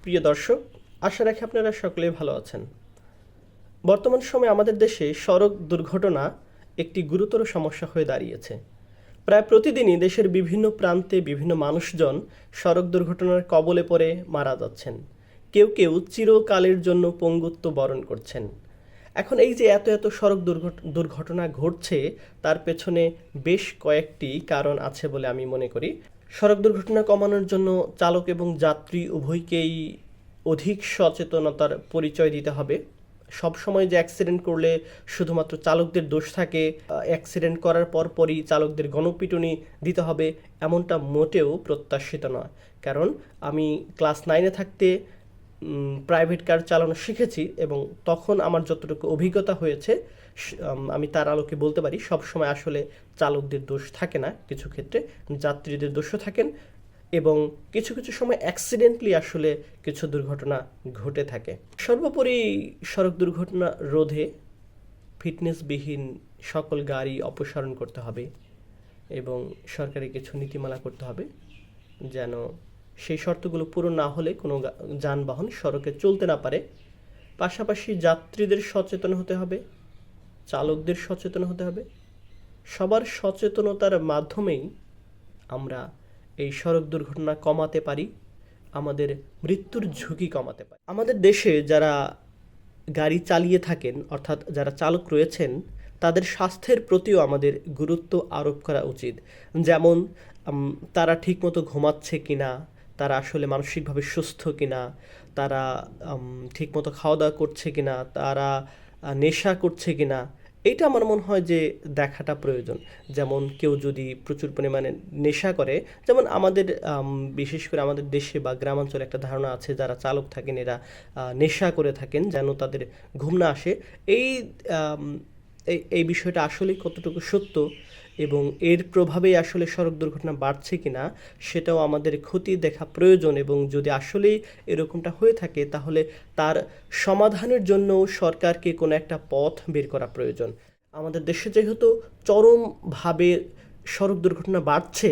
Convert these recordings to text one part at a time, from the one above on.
প্রিয় দর্শক, আশা রাখি আপনারা সকলেই ভালো আছেন। বর্তমান সময়ে আমাদের দেশে সড়ক দুর্ঘটনা একটি গুরুতর সমস্যা হয়ে দাঁড়িয়েছে। প্রায় প্রতিদিনই দেশের বিভিন্ন প্রান্তে বিভিন্ন মানুষজন সড়ক দুর্ঘটনার কবলে পড়ে মারা যাচ্ছেন। কেউ কেউ চিরকালের জন্য পঙ্গুত্ব বরণ করছেন। এখন এই যে এত এত সড়ক দুর্ঘটনা ঘটছে, তার পেছনে বেশ কয়েকটি কারণ আছে বলে আমি মনে করি। সড়ক দুর্ঘটনা কমানোর জন্য চালক এবং যাত্রী উভয়কেই অধিক সচেতনতার পরিচয় দিতে হবে। সব সময় যে অ্যাক্সিডেন্ট করলে শুধুমাত্র চালকদের দোষ থাকে, অ্যাক্সিডেন্ট করার পরপরই চালকদের গণপিটুনি দিতে হবে, এমনটা মোটেও প্রত্যাশিত নয়। কারণ আমি ক্লাস 9-এ থাকতে প্রাইভেট কার চালানো শিখেছি এবং তখন আমার যতটুকু অভিজ্ঞতা হয়েছে আমি তার আলোকে বলতে পারি সবসময় আসলে চালকদের দোষ থাকে না, কিছু ক্ষেত্রে যাত্রীদের দোষও থাকেন এবং কিছু কিছু সময় অ্যাক্সিডেন্টলি আসলে কিছু দুর্ঘটনা ঘটে থাকে। সর্বোপরি সড়ক দুর্ঘটনা রোধে ফিটনেসবিহীন সকল গাড়ি অপসারণ করতে হবে এবং সরকারি কিছু নীতিমালা করতে হবে যেন সেই শর্তগুলো পূরণ না হলে কোনো যানবাহন সড়কে চলতে না পারে। পাশাপাশি যাত্রীদের সচেতন হতে হবে, চালকদের সচেতন হতে হবে। সবার সচেতনতার মাধ্যমেই আমরা এই সড়ক দুর্ঘটনা কমাতে পারি, আমাদের মৃত্যুর ঝুঁকি কমাতে পারি। আমাদের দেশে যারা গাড়ি চালিয়ে থাকেন, অর্থাৎ যারা চালক রয়েছেন, তাদের স্বাস্থ্যের প্রতিও আমাদের গুরুত্ব আরোপ করা উচিত। যেমন তারা ঠিকমতো ঘুমাচ্ছে কিনা, তারা আসলে মানসিকভাবে সুস্থ কিনা, তারা ঠিকমতো খাওয়া দাওয়া করছে কিনা, তারা নেশা করছে কিনা, এইটা আমার মনে হয় যে দেখাটা প্রয়োজন। যেমন কেউ যদি প্রচুর পরিমাণে নেশা করে, যেমন আমাদের বিশেষ করে আমাদের দেশে বা গ্রামাঞ্চলে একটা ধারণা আছে যারা চালক থাকেন এরা নেশা করে থাকেন যেন তাদের ঘুম না আসে। এই এই বিষয়টা আসলেই কতটুকু সত্য এবং এর প্রভাবেই আসলে সড়ক দুর্ঘটনা বাড়ছে কিনা সেটাও আমাদের খতিয়ে দেখা প্রয়োজন এবং যদি আসলেই এরকমটা হয়ে থাকে তাহলে তার সমাধানের জন্য সরকারকে কোনো একটা পথ বের করা প্রয়োজন। আমাদের দেশে যেহেতু চরমভাবে সড়ক দুর্ঘটনা বাড়ছে,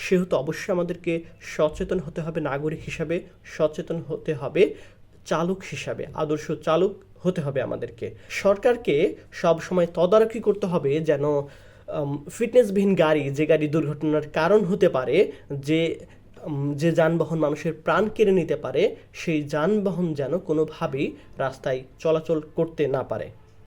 সেহেতু অবশ্যই আমাদেরকে সচেতন হতে হবে নাগরিক হিসাবে, সচেতন হতে হবে চালক হিসাবে, আদর্শ চালক হতে হবে আমাদেরকে। সরকারকে সবসময় তদারকি করতে হবে যেন ফিটনেসবিহীন গাড়ি, যে গাড়ি দুর্ঘটনার কারণ হতে পারে, যে যে যানবাহন মানুষের প্রাণ কেড়ে নিতে পারে, সেই যানবাহন যেন কোনোভাবেই রাস্তায় চলাচল করতে না পারে।